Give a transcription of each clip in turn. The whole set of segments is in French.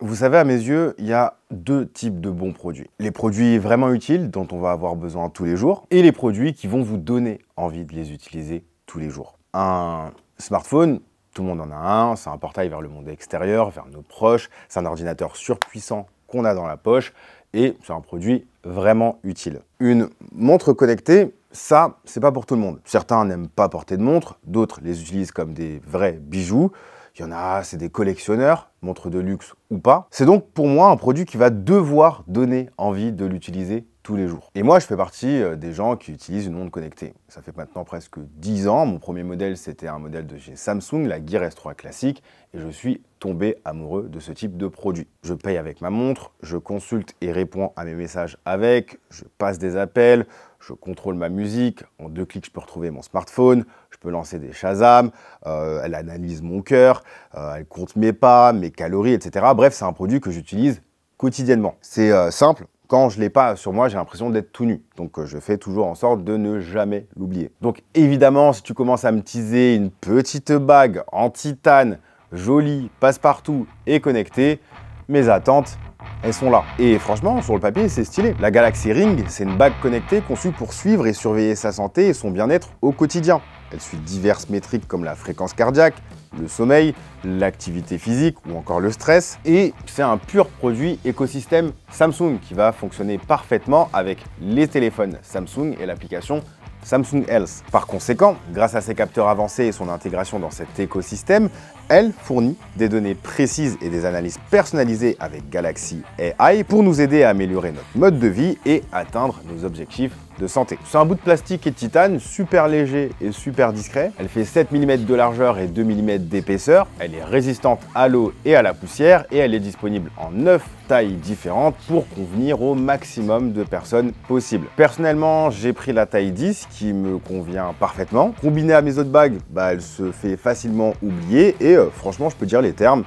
Vous savez, à mes yeux, il y a deux types de bons produits. Les produits vraiment utiles, dont on va avoir besoin tous les jours, et les produits qui vont vous donner envie de les utiliser tous les jours. Un smartphone, tout le monde en a un, c'est un portail vers le monde extérieur, vers nos proches, c'est un ordinateur surpuissant qu'on a dans la poche, et c'est un produit vraiment utile. Une montre connectée, ça, c'est pas pour tout le monde. Certains n'aiment pas porter de montre, d'autres les utilisent comme des vrais bijoux. Il y en a, c'est des collectionneurs, montres de luxe ou pas. C'est donc pour moi un produit qui va devoir donner envie de l'utiliser tous les jours. Et moi, je fais partie des gens qui utilisent une montre connectée. Ça fait maintenant presque 10 ans. Mon premier modèle, c'était un modèle de chez Samsung, la Gear S3 classique, et je suis tombé amoureux de ce type de produit. Je paye avec ma montre, je consulte et réponds à mes messages avec, je passe des appels, je contrôle ma musique, en 2 clics, je peux retrouver mon smartphone, je peux lancer des Shazam, elle analyse mon cœur, elle compte mes pas, mes calories, etc. Bref, c'est un produit que j'utilise quotidiennement. C'est simple. Quand je ne l'ai pas sur moi, j'ai l'impression d'être tout nu. Donc, je fais toujours en sorte de ne jamais l'oublier. Donc, évidemment, si tu commences à me teaser une petite bague en titane, jolie, passe-partout et connectée, mes attentes, elles sont là. Et franchement, sur le papier, c'est stylé. La Galaxy Ring, c'est une bague connectée conçue pour suivre et surveiller sa santé et son bien-être au quotidien. Elle suit diverses métriques comme la fréquence cardiaque, le sommeil, l'activité physique ou encore le stress. Et c'est un pur produit écosystème Samsung qui va fonctionner parfaitement avec les téléphones Samsung et l'application Samsung Health. Par conséquent, grâce à ses capteurs avancés et son intégration dans cet écosystème, elle fournit des données précises et des analyses personnalisées avec Galaxy AI pour nous aider à améliorer notre mode de vie et atteindre nos objectifs de santé. C'est un bout de plastique et de titane super léger et super discret. Elle fait 7 mm de largeur et 2 mm d'épaisseur. Elle est résistante à l'eau et à la poussière et elle est disponible en 9 tailles différentes pour convenir au maximum de personnes possible. Personnellement, j'ai pris la taille 10 qui me convient parfaitement. Combinée à mes autres bagues, elle se fait facilement oublier et franchement, je peux dire les termes,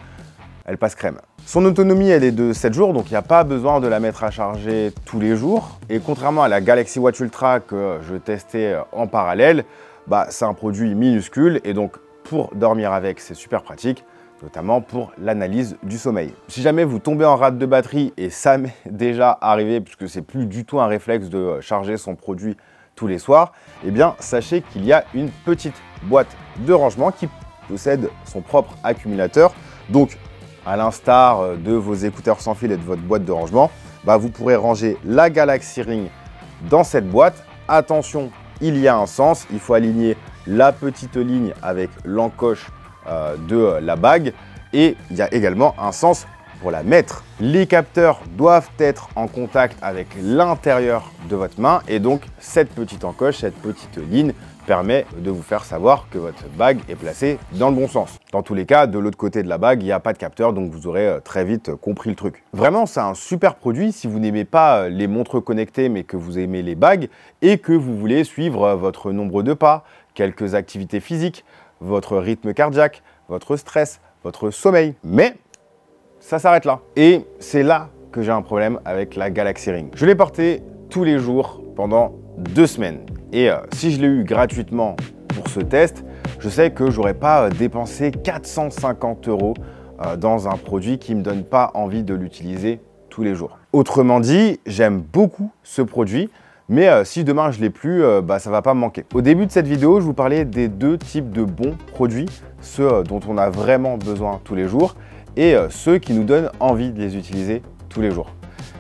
elle passe crème. Son autonomie, elle est de 7 jours, donc il n'y a pas besoin de la mettre à charger tous les jours. Et contrairement à la Galaxy Watch Ultra que je testais en parallèle, c'est un produit minuscule et donc pour dormir avec, c'est super pratique, notamment pour l'analyse du sommeil. Si jamais vous tombez en rate de batterie, et ça m'est déjà arrivé puisque c'est plus du tout un réflexe de charger son produit tous les soirs, eh bien sachez qu'il y a une petite boîte de rangement qui possède son propre accumulateur. Donc à l'instar de vos écouteurs sans fil et de votre boîte de rangement, vous pourrez ranger la Galaxy Ring dans cette boîte. Attention, il y a un sens, il faut aligner la petite ligne avec l'encoche de la bague et il y a également un sens pour la mettre. Les capteurs doivent être en contact avec l'intérieur de votre main et donc cette petite encoche, cette petite ligne permet de vous faire savoir que votre bague est placée dans le bon sens. Dans tous les cas, de l'autre côté de la bague, il n'y a pas de capteur, donc vous aurez très vite compris le truc. Vraiment, c'est un super produit si vous n'aimez pas les montres connectées, mais que vous aimez les bagues et que vous voulez suivre votre nombre de pas, quelques activités physiques, votre rythme cardiaque, votre stress, votre sommeil. Mais ça s'arrête là. Et c'est là que j'ai un problème avec la Galaxy Ring. Je l'ai portée tous les jours pendant 2 semaines. Et si je l'ai eu gratuitement pour ce test, je sais que j'aurais pas dépensé 450 € dans un produit qui me donne pas envie de l'utiliser tous les jours. Autrement dit, j'aime beaucoup ce produit, mais si demain je l'ai plus, ça va pas me manquer. Au début de cette vidéo, je vous parlais des 2 types de bons produits, ceux dont on a vraiment besoin tous les jours et ceux qui nous donnent envie de les utiliser tous les jours.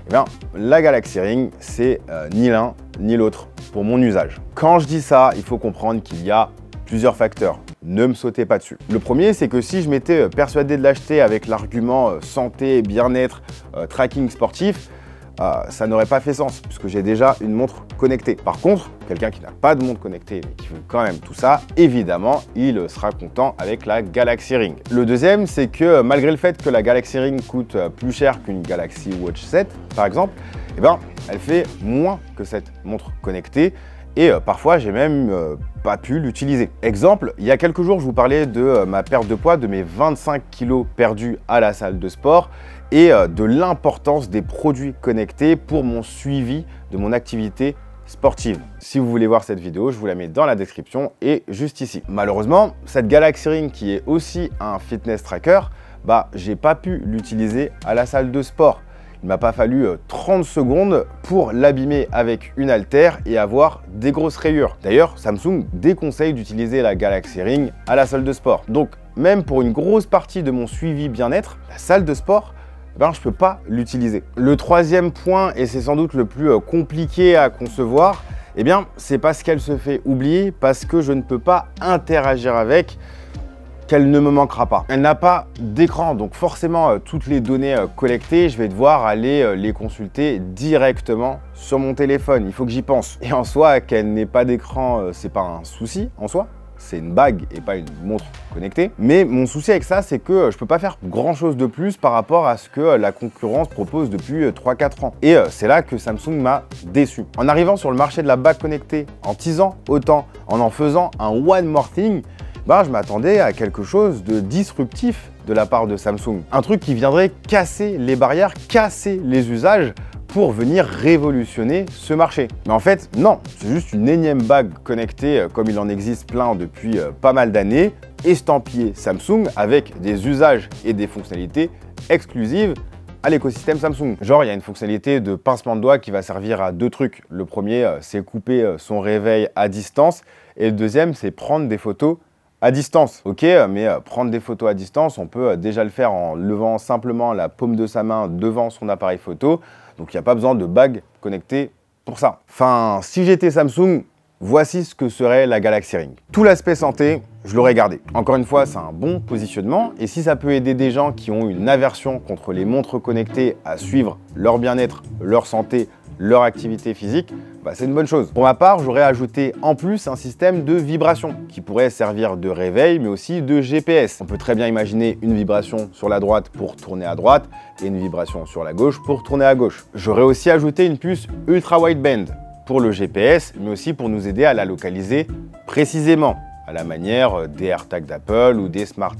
Eh bien, la Galaxy Ring, c'est ni l'un ni l'autre pour mon usage. Quand je dis ça, il faut comprendre qu'il y a plusieurs facteurs. Ne me sautez pas dessus. Le premier, c'est que si je m'étais persuadé de l'acheter avec l'argument santé, bien-être, tracking sportif, ça n'aurait pas fait sens puisque j'ai déjà une montre connectée. Par contre, quelqu'un qui n'a pas de montre connectée mais qui veut quand même tout ça, évidemment, il sera content avec la Galaxy Ring. Le deuxième, c'est que malgré le fait que la Galaxy Ring coûte plus cher qu'une Galaxy Watch 7, par exemple, elle fait moins que cette montre connectée et parfois j'ai même pas pu l'utiliser. Exemple, il y a quelques jours, je vous parlais de ma perte de poids, de mes 25 kilos perdus à la salle de sport et de l'importance des produits connectés pour mon suivi de mon activité sportive. Si vous voulez voir cette vidéo, je vous la mets dans la description et juste ici. Malheureusement, cette Galaxy Ring qui est aussi un fitness tracker, bah j'ai pas pu l'utiliser à la salle de sport. Il m'a pas fallu 30 secondes pour l'abîmer avec une haltère et avoir des grosses rayures. D'ailleurs, Samsung déconseille d'utiliser la Galaxy Ring à la salle de sport. Donc, même pour une grosse partie de mon suivi bien-être, la salle de sport, ben, je peux pas l'utiliser. Le troisième point, et c'est sans doute le plus compliqué à concevoir, eh bien, c'est parce qu'elle se fait oublier, parce que je ne peux pas interagir avec, qu'elle ne me manquera pas. Elle n'a pas d'écran, donc forcément, toutes les données collectées, je vais devoir aller les consulter directement sur mon téléphone. Il faut que j'y pense. Et en soi, qu'elle n'ait pas d'écran, c'est pas un souci en soi. C'est une bague et pas une montre connectée. Mais mon souci avec ça, c'est que je peux pas faire grand chose de plus par rapport à ce que la concurrence propose depuis 3-4 ans. Et c'est là que Samsung m'a déçu. En arrivant sur le marché de la bague connectée, en teasant autant, en faisant un one more thing, bah, je m'attendais à quelque chose de disruptif de la part de Samsung. Un truc qui viendrait casser les barrières, casser les usages pour venir révolutionner ce marché. Mais en fait, non, c'est juste une énième bague connectée comme il en existe plein depuis pas mal d'années, estampillée Samsung avec des usages et des fonctionnalités exclusives à l'écosystème Samsung. Genre, il y a une fonctionnalité de pincement de doigts qui va servir à deux trucs. Le premier, c'est couper son réveil à distance et le deuxième, c'est prendre des photos à distance. Ok, mais prendre des photos à distance, on peut déjà le faire en levant simplement la paume de sa main devant son appareil photo. Donc, il n'y a pas besoin de bague connectée pour ça. Enfin, si j'étais Samsung, voici ce que serait la Galaxy Ring. Tout l'aspect santé, je l'aurais gardé. Encore une fois, c'est un bon positionnement. Et si ça peut aider des gens qui ont une aversion contre les montres connectées à suivre leur bien-être, leur santé, leur activité physique, bah c'est une bonne chose. Pour ma part, j'aurais ajouté en plus un système de vibration qui pourrait servir de réveil, mais aussi de GPS. On peut très bien imaginer une vibration sur la droite pour tourner à droite et une vibration sur la gauche pour tourner à gauche. J'aurais aussi ajouté une puce ultra wideband pour le GPS, mais aussi pour nous aider à la localiser précisément, à la manière des AirTags d'Apple ou des Smart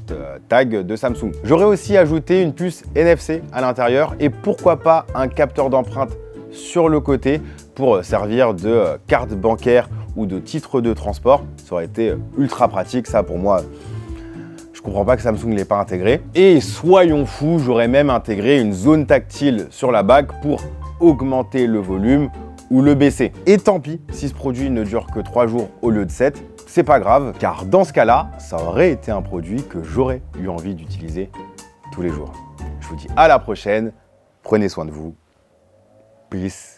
Tags de Samsung. J'aurais aussi ajouté une puce NFC à l'intérieur et pourquoi pas un capteur d'empreinte sur le côté pour servir de carte bancaire ou de titre de transport. Ça aurait été ultra pratique, ça pour moi. Je comprends pas que Samsung ne l'ait pas intégré. Et soyons fous, j'aurais même intégré une zone tactile sur la bague pour augmenter le volume ou le baisser. Et tant pis si ce produit ne dure que 3 jours au lieu de 7, c'est pas grave, car dans ce cas-là, ça aurait été un produit que j'aurais eu envie d'utiliser tous les jours. Je vous dis à la prochaine, prenez soin de vous. Peace.